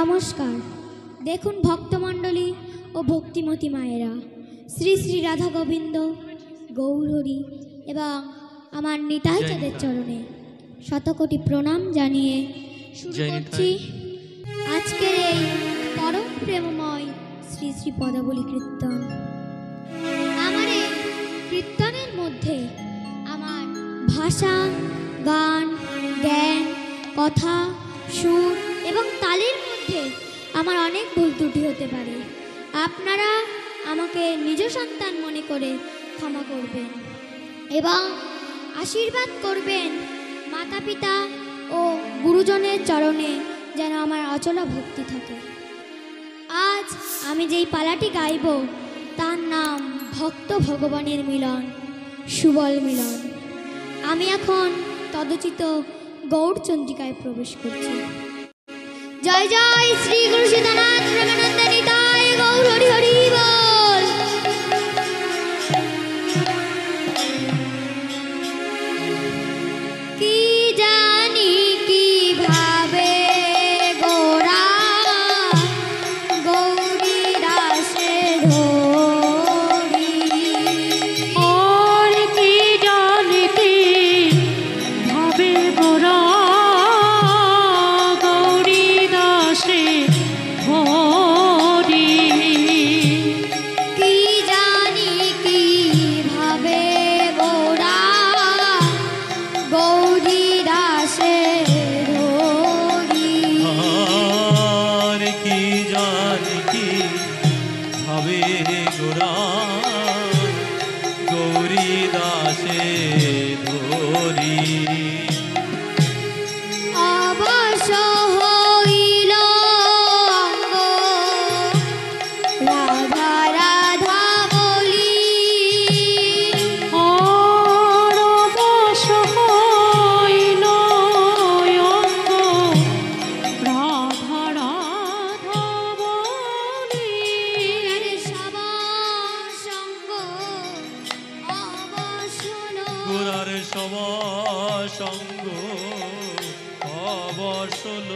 নমস্কার। দেখুন ভক্তমণ্ডলী ও ভক্তিমতী মায়েরা, শ্রী শ্রী রাধা গোবিন্দ গৌরহরি এবং আমার নিতাই চাঁদের চরণে শতকোটি প্রণাম জানিয়ে শুরু করছি আজকের এই পরম প্রেমময় শ্রী শ্রী পদাবলী কীর্তন। আমার এই কীর্তনের মধ্যে আমার ভাষা, গান, জ্ঞান, কথা, সুর এবং তালের মধ্যে আমার অনেক ভুল ত্রুটি হতে পারে। আপনারা আমাকে নিজ সন্তান মনে করে ক্ষমা করবেন এবং আশীর্বাদ করবেন মাতা পিতা ও গুরুজনের চরণে যেন আমার অচলা ভক্তি থাকে। আজ আমি যেই পালাটি গাইব তার নাম ভক্ত ভগবানের মিলন, সুবল মিলন। আমি এখন তদোচিত গৌড়চন্দ্রিকায় প্রবেশ করছি। জয় জয় শ্রী গুরু সীতানাথ প্রেমানন্দ নিতাই গৌর হরি হরি বল। কি জানি কিভাবে গোরা গৌরী দাসে ধরি, আর কি জানি কিভাবে গোরা গৌরী দাসে ধরি, কি জানি কিভাবে গোরা গৌরী দাসে ধরি। আর কি জানি কি ভাবে গোরা গৌরী দাসে ধরি, অবশ হইল অঙ্গ রাধা রাধা বলি, আর অবশ হইল অঙ্গ রাধা রাধা বলি। আরে সবার সঙ্গ অবসল গোরার সব সঙ্গ অবসল,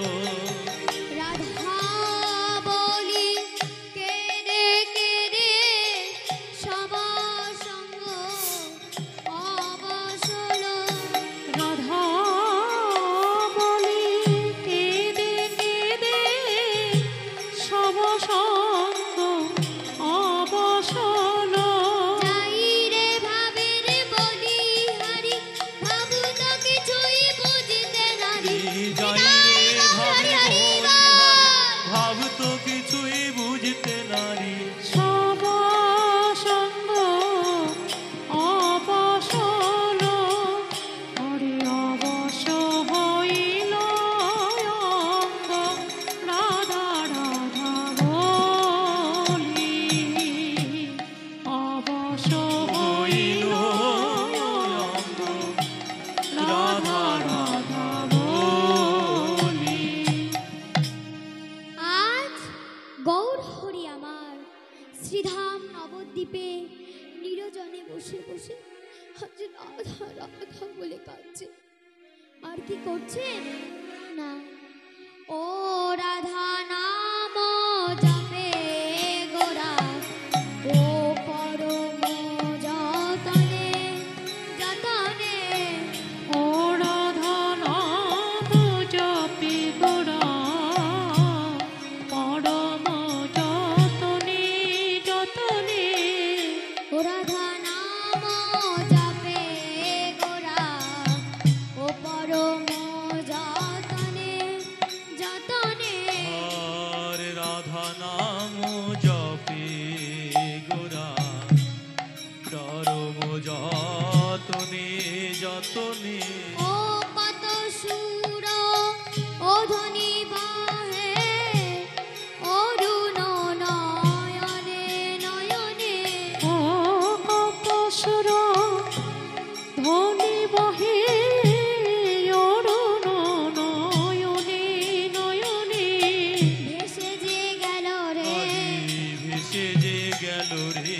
রাধা বলি কেঁদে কেঁদে সবার সঙ্গ অবসল। রাধা বলি কেঁদে কেঁদে সব সঙ্গ অবসল। যাই রে ভাবের বলি হারি, ভাবু তো কিছুই বুঝতে নারি। যাই রে ভাবে বলি ভাব তো কিছুই বুঝতে নারী, সব সঙ্গ অবসল। হরে অবশ হইল অঙ্গ রাধা রাধা বলি, অবশ হইল অঙ্গ রাধা রাধা বলি। আজ গৌর হরি আমার শ্রীধাম নবদ্বীপে নিরজনে বসে বসে আজ রাধা রাধা বলে কাঁদছে। আর কি করছেন না, ও রাধা নাম জপে গোরা ও পরম যতনে যতনে। ও রাধা নাম জপে গোরা পরম যতনে যতনে। ও রাধা নাম জপে গোরা ও পরম যতনে যতনে। আর রাধা নাম জপে গোরা চরম যতনে যতনে, ও কত সুর ও ধ্বনি বাহে অরুণ নয়নে নয়নে। ও কত সুর ধ্বনি বহে অরুণ নয়নে নয়নে। ভেসে যে গেল রে, ভেসে যে গেল রে,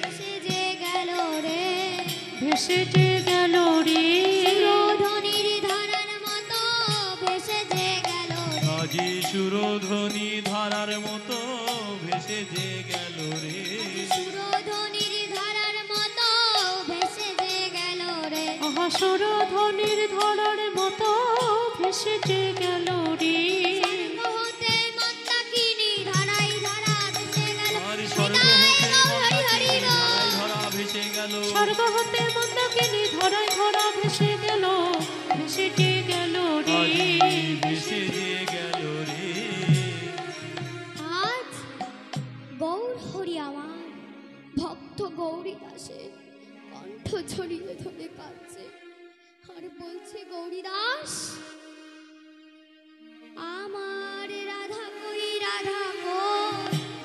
ভেসে যে গেল রে, ভেসে যে গেল রে। সুরধ্বনির ধারার মতো ভেসে যে গেল রে। আজি সুরধ্বনি সহস্র ধ্বনির ধরার মতো ভেসেছে গেল রে। হতে মন্দাকিনী ধারাই ধারা ভেসে গেল। আর স্বর্গ হতে মন্দাকিনী ধারায় ধরা ভেসে গেল। স্বর্গ হতে মন্দাকিনী ধরায় ধরা ভেসে গেল, ভেসেছে গেল রে। আজি ভেসে যে গেল রে। আজ গৌর হরি আমার ভক্ত গৌরী দাসের কণ্ঠ ছড়িয়ে ধরে কাঁদছে আর বলছে, গৌরী দাস আমার রাধা কই, রাধা কই,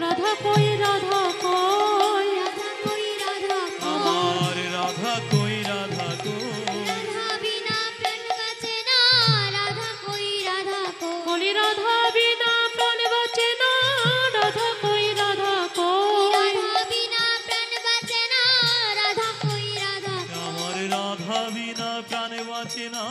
রাধা কই, রাধা কই, রাধা কই, রাধা কই, আমার রাধা কই, রাধা কই। রাধা বিনা প্রাণ বাঁচে না, রাধা কই, রাধা কই, বলি রাধা বিনা প্রাণ বাঁচে না, রাধা কই, রাধা কই। রাধা বিনা প্রাণ বাঁচে না, রাধা কই, রাধা কই। আমার রাধা বিনা প্রাণে বাঁচে না,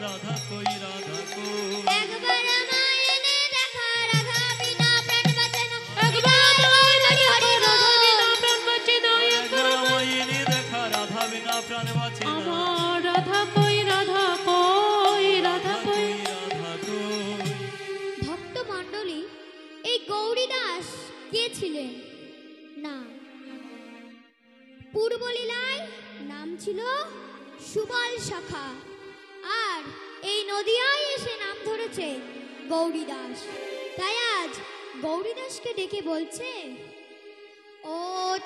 রাধা কই, রাধা কই। একবার আমায় এনে দেখা, রাধা বিনা প্রাণ বাঁচে না। একবার আমায় হরি হরি রাধা বল। বিনা প্রাণ বাঁচে না, একবার আমায় এনে দেখা, রাধা বিনা প্রাণে বাঁচে না। আমার রাধা কই, রাধা কই, রাধা রাধা কই। কই, রাধা কই। ভক্ত মণ্ডলী, এই গৌরী দাস কে ছিলেন? না, পূর্বলীলায় নাম ছিল সুবল সখা, আর এই নদিয়ায় এসে নাম ধরেছে গৌরী দাস। তাই আজ গৌরী দাসকে ডেকে বলছে, ও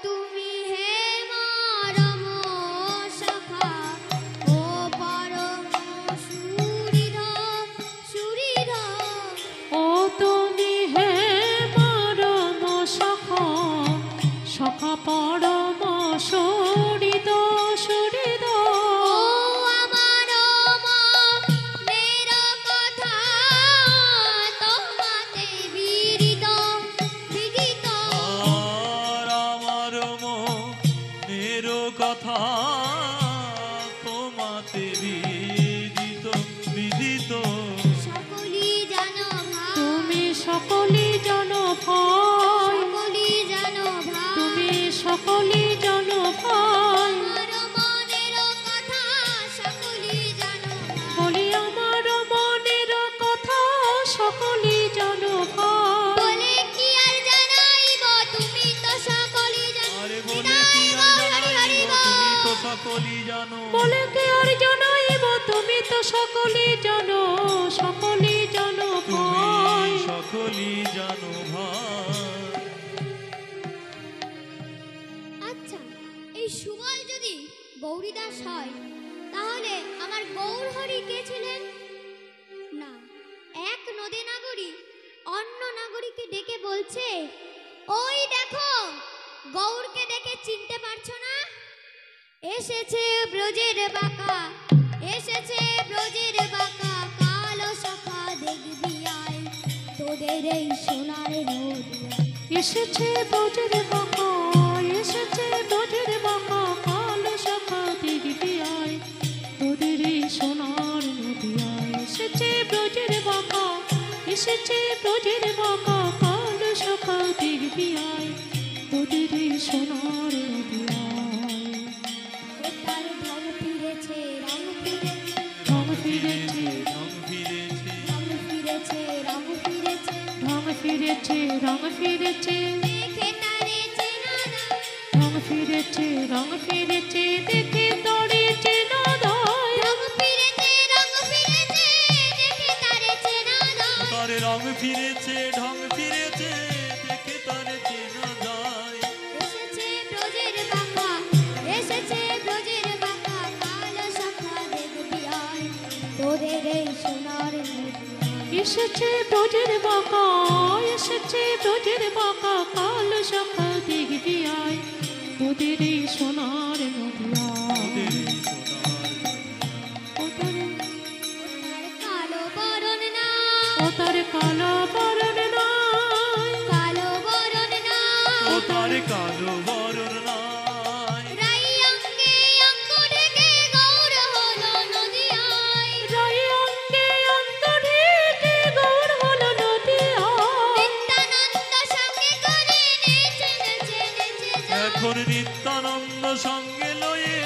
তুমি হে মরম সখা, ও পরম সুরিধর, সুরিধর, ও তুমি হে পরম সখা, সখা পরম সরিদ, সরিদ। ও আমার মনের কথা তোমাতে বিদিত, বিদিত। আর আমার মনের কথা তোমাতে বিদিত, বিদিত। সকলি জানো ভাই, তুমি সকলি জানো ভয়, সকলি জানো ভাই, তুমি সকলি জানো ভয়। আমার মনের কথা সকলি জানো ভাই। বলি আমার মনের কথা সকলি জানো ভয়। বলে কি আর জানাইব, তুমি তো সকলি জানো। আরে বলে কি আর জানাইব, তুমি তো সকলই জানো। বলে কি আর জানাইব, তুমি তো সকলি জানো, সকলি জানো তুমি ভয়। সকলই জানো ভাই। আচ্ছা, এই সুবল যদি গৌরী দাস হয়, তাহলে আমার গৌর হরি কে ছিলেন? না, এক নদী নাগরী অন্য নাগরীকে ডেকে বলছে, ওই দেখো, গৌরকে দেখে চিনতে পারছো না? এসেছে ব্রজের বাঁকা, এসেছে ব্রজের বাঁকা, কালো সখা দেখবি আয়, তোদের এই সোনার নদিয়া। এসেছে ব্রজের বাঁকা, এসেছে ব্রজের বাঁকা, কালো সখা দেখবি আয়, তোদের এই সোনার নদিয়ায়। এসেছে ব্রজের বাঁকা, এসেছে ব্রজের বাঁকা, কালো সখা দেখবি আয়, তোদের এই সোনার নদিয়ায়। ও তার ঢং ফিরেছে, রং ফিরেছে, ঢং ফিরেছে, রং ফিরেছে, রং ফিরেছে, রং ফিরেছে, ঢং ফিরেছে, রং ফিরেছে, দেখে তারে চেনা দায়, রং ফিরেছে, রং ফিরেছে, দেখে তরে চেনা দায়। রং ফিরেছে, রং ফিরেছে, দেখে তারে চেনা দায়। তারে রং ফিরেছে, ঢং ফিরেছে, দেখে তারে চেনা যায়। এসেছে ব্রজের বাঁকা, এসেছে ব্রজের বাঁকা, কালো সখা দেখবি আয়, তোদের এই সোনার নদিয়া। এসেছে ব্রজের বাঁকা, এসেছে ব্রজের বাঁকা, কালো সখা দেখবি আয়, তোদের এই সোনার নদিয়ায়। ওদের এই সোনার ওদের তার কালো বরণ না, ও তার কালো বরণ নাই, কালো বরণ না, ও তার কালো বরণ নাই। রাই অঙ্গে অঙ্গ ঢেকে গৌর হলো নদিয়ায়। রাই অঙ্গে অঙ্গ ঢেকে গৌর হলো নদিয়ায়। নিত্যানন্দ সঙ্গে করে নেচে নেচে নেচে যায়। এখন নিত্যানন্দ সঙ্গে লয়ে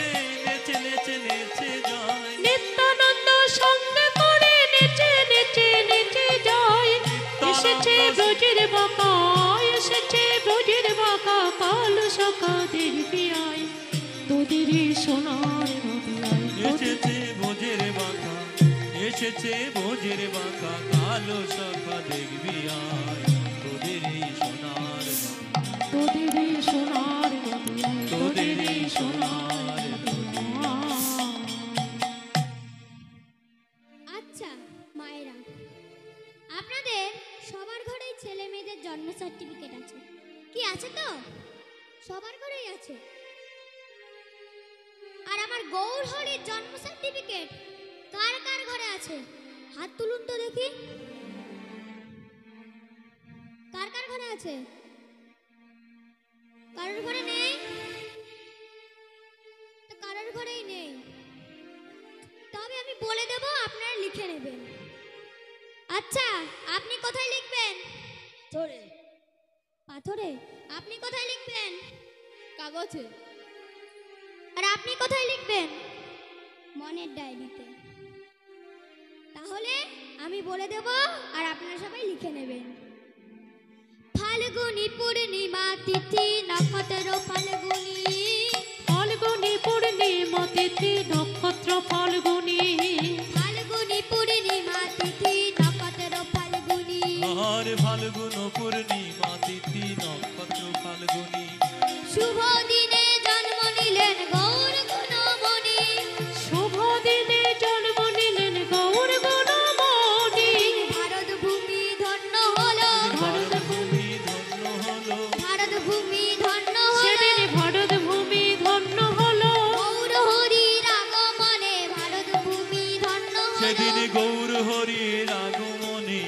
নেচে যায় নিত্যানন্দ সঙ্গে করে নেচে নেচে নেচে যায় এসেছে ব্রজের বাঁকা এসেছে ব্রজের বাঁকা কাল সখা দেখবি আয় তোদের সোনার নদিয়ায় এসেছে ভোজের বাঁকা এসেছে ভোজের বাঁকা কালো সখা দেখবি আয় তোদের এই সোনার তোদের সোনার নদিয়ায় তোদের এই সোনার আচ্ছা মায়েরা, আপনাদের সবার ঘরেই ছেলে মেয়েদের জন্ম সার্টিফিকেট আছে কি? আছে তো? সবার ঘরেই আছে। আর আমার গৌর হরির জন্ম সার্টিফিকেট কার কার ঘরে আছে? হাত তুলুন তো দেখি। কার কার ঘরে আছে? কারোর ঘরে নেই? তো কারোর ঘরেই নেই। তবে আমি বলে দেব, আপনারা লিখে নেবেন। আচ্ছা, আপনি কোথায় লিখবেন? ধরে পাথরে। আপনি কোথায় লিখবেন? কাগজে। আর আপনি কোথায় লিখবেন? মনের ডায়েরিতে। তাহলে আমি বলে দেব আর আপনারা সবাই লিখে নেবেন। ফাল্গুনি পূর্ণিমা তিথি নক্ষত্র ফাল্গুনি ফাল্গুনি পূর্ণিমা তিথি নক্ষত্র ফাল্গুনি ফাল্গুনি পূর্ণিমা তিথি নক্ষত্র ফাল্গুনি আর ফাল্গুন পূর্ণিমা তিথি নক্ষত্র ফাল্গুনি শুভ দিনে জন্ম নিলেন গৌর গুণমণি শুভ দিনে জন্ম নিলেন গৌর গুণমণি ভারত ভূমি ধন্য হলো ভারত ভূমি ধন্য হলো ভারত ভূমি ধন্য সেদিন হলো ভারত ভূমি ধন্য হলো গৌর হরির আগমনে ভারত ভূমি ধন্য সেদিন হলো গৌর হরির আগমনে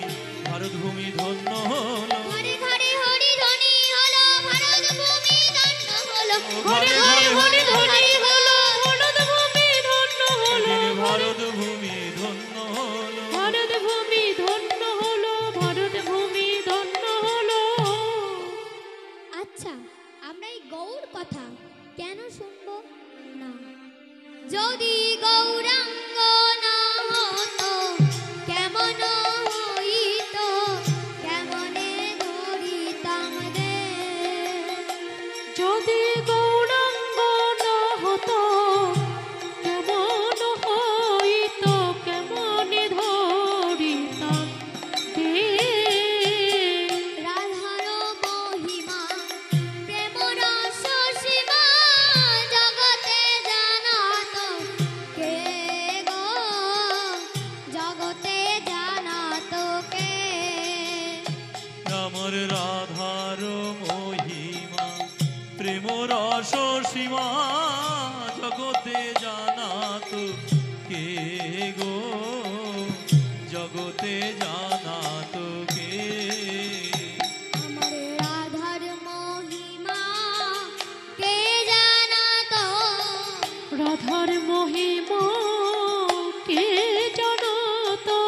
ভারত ভূমি ধন্য হলো ঘরে ঘরে হরি ধ্বনি হলো ভারত ভূমি ধন্য হলো ঘরে ঘরে হরি ধ্বনি হলো ভারত ভূমি ধন্য হলো সেদিন ভারত ভূমি ধন্য হলো ভারত ভূমি ধন্য হলো ভারত ভূমি ধন্য হলো আচ্ছা, আমরা এই গৌর কথা কেন শুনবো না? যদি গৌরাঙ্গ না হতো কেমন হইতো, কেমনে ধরিতাম রে? যদি গৌরাঙ্গ না হতো কেমন হইতো কেমনে ধরিতাম রে? রাধার মহিমা প্রেম রস সীমা জগতে জানাতো কে গো, জগতে জানাতো কে? আমার রাধার মহিমা প্রেম রস সীমা জগতে জানাতো কে গো, জগতে জানাতো কে? আমার রাধার মহিমা কে জানাতো? রাধার মহিমা কে জানাতো?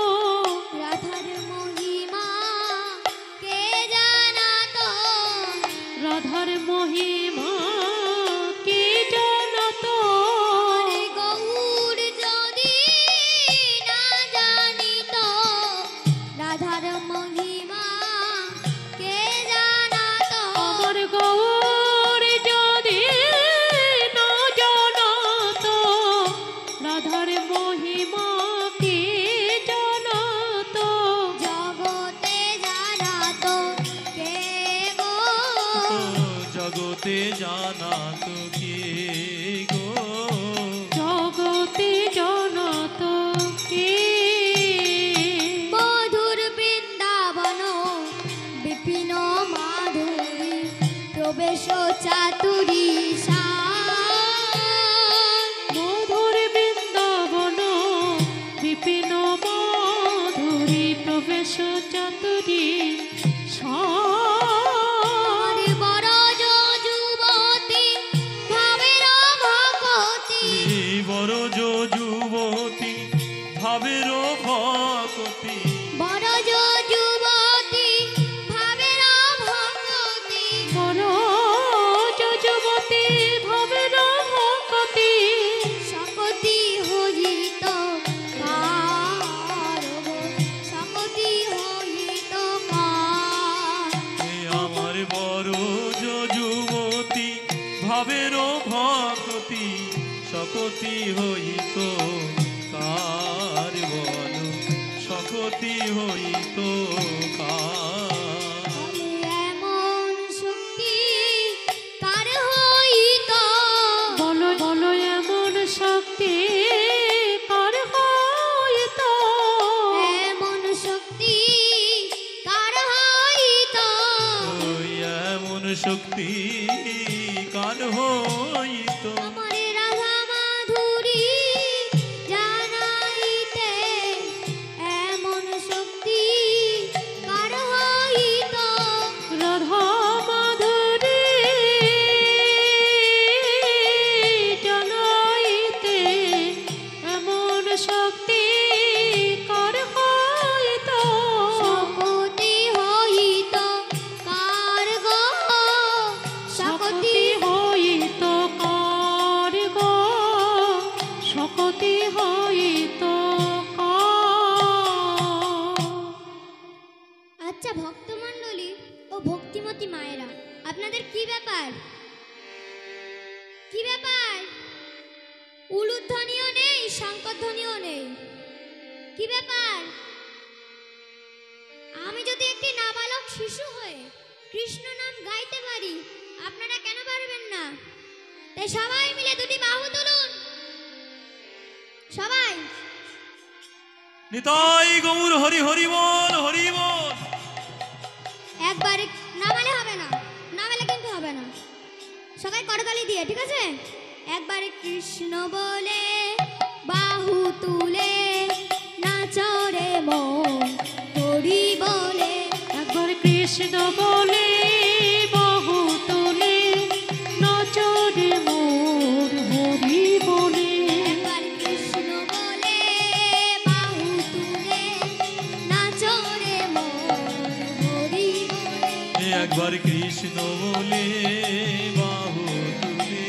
রাধার মহিমা কে জানাতো? রাধার মহিমা কে জানাতো? আরে গৌর যদি না জানিত রাধার মহিমা কে জানাতো? আমার গৌর যদি না জানাতো রাধার মহিমা কে জানাতো? জগতে জানাতো কে গো, জগতে জানাতো কে গো, জগতে জানাতো কে? মধুর বৃন্দাবন বিপিন মাধুরী প্রবেশ চাতুরী মধুর বৃন্দাবন বিপিন মাধুরী প্রবেশ চাতুরী বড় যুবতী ভাবের ভকতি এই বড় যুবতী ভাবের ভকতি বড় যুবতী ভাবের ভকতি বড় যুবতী ভবের ভকতি শকতি শকতি হইত কার বলো শকতি হইত কার এমন শক্তি কার হইত বলো বলো এমন শক্তি কার হইত এমন শক্তি কার হইত ওই এমন শক্তি কার হইত আমার রাধা মাধুরী জানাইতে এমন শক্তি কার হইত রাধা মাধুরী জানাইতে এমন শক্তি কার হইত শকতি হইত কার গো শকতি হইত কার গো শকতি হইত কার আচ্ছা ভক্তমণ্ডলী ও ভক্তিমতী মায়েরা আপনাদের কি ব্যাপার কি ব্যাপার উলুধ্বনিও নেই শঙ্করধ্বনিও নেই কি ব্যাপার আমি যদি একটি নাবালক শিশু হয়ে কৃষ্ণ নাম গাইতে পারি আপনারা কেন পারবেন না তাই সবাই মিলে দুটি বাহু তুলুন সবাই নিতাই গৌর হরি হরি বল হরি বল একবার নামালে হবে না নামালে কিন্তু হবে না সবাই করতালি দিয়ে ঠিক আছে একবারে কৃষ্ণ বলে বাহু তুলে নাচরে মন হরি বলে একবার কৃষ্ণ বলে বাহু তুলে নচরে মোর হরি বলে একবার কৃষ্ণ বলে বাহু তুলে নাচরে মন হরি বলে একবার কৃষ্ণ বলে বাহু তুলে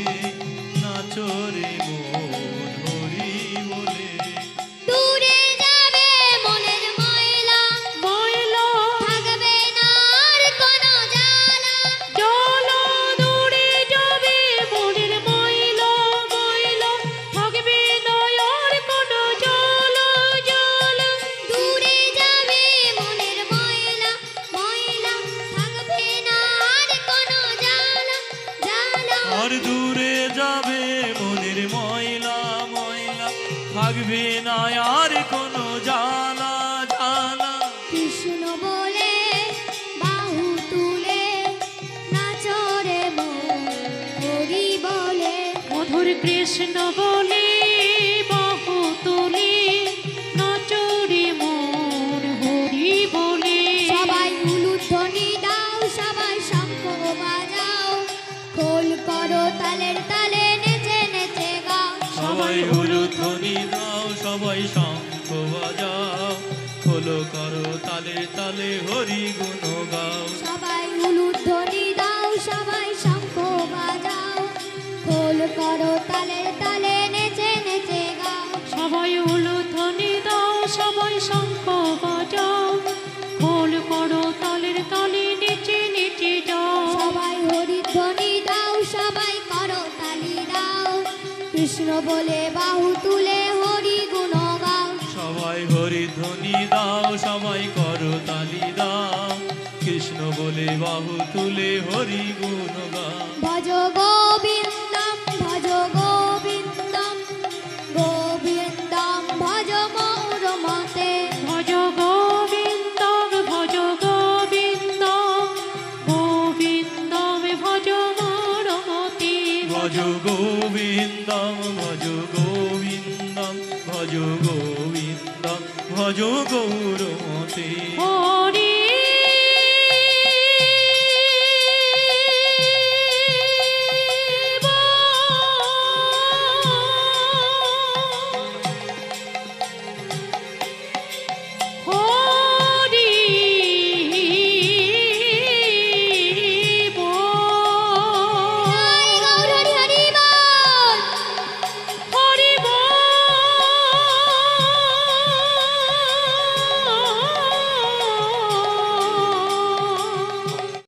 নাচরে মন হরি বলে দূরে যাবে মনের ময়লা ময়লা থাকবে না আর কোনো জ্বালা জল দূরে যাবে মনের ময়লা ময়লা থাকবে নয়ার কোনো জল জল দূরে যাবে মনের ময়লা ময়লা থাকবে না আর কোনো জ্বালা জ্বালা আর দূরে যাবে মনের ময়লা ময়লা থাকবে না আর কোনো জ্বালা জ্বালা কৃষ্ণ বলে বাহু তুলে নাচরে মন হরি বলে মধুর কৃষ্ণ বলে বাহু তুলে নচরে মোর হরি বলে সবাই উলুধ্বনি দাও সবাই শঙ্খ বাজাও খোল করো তালের তালে নেচে নেচে গাও সবাই উলুধ্বনি দাও সবাই শঙ্খ বাজাও খোলো করো তালে তালে হরি গুণ গাও সবাই উলুধ্বনি দাও সবাই শঙ্খ বাজাও খোল করো তালের তালে নেচে নেচে গাও সবাই উলুধ্বনি দাও সবাই শঙ্খ বাজাও খোল করো তালের তালে নেচে নেচে যাও সবাই হরিধ্বনি দাও সবাই করো তালি দাও কৃষ্ণ বলে বাহু তুলে হরি গুণ গাও সবাই হরি ধ্বনি দাও সবাই করো তালি দাও কৃষ্ণ বলে বাহু তুলে হরি গুণ গাও ভজ গোবিন্দম ভজ গোবিন্দম গোবিন্দম ভজ মৌর মতে ভজ গোবিন্দম ভজ গোবিন্দম গোবিন্দম ভজ মোর মতি ভজ গোবিন্দম ভজ গোবিন্দম ভজ গোবিন্দম ভজ গৌরমতে হরি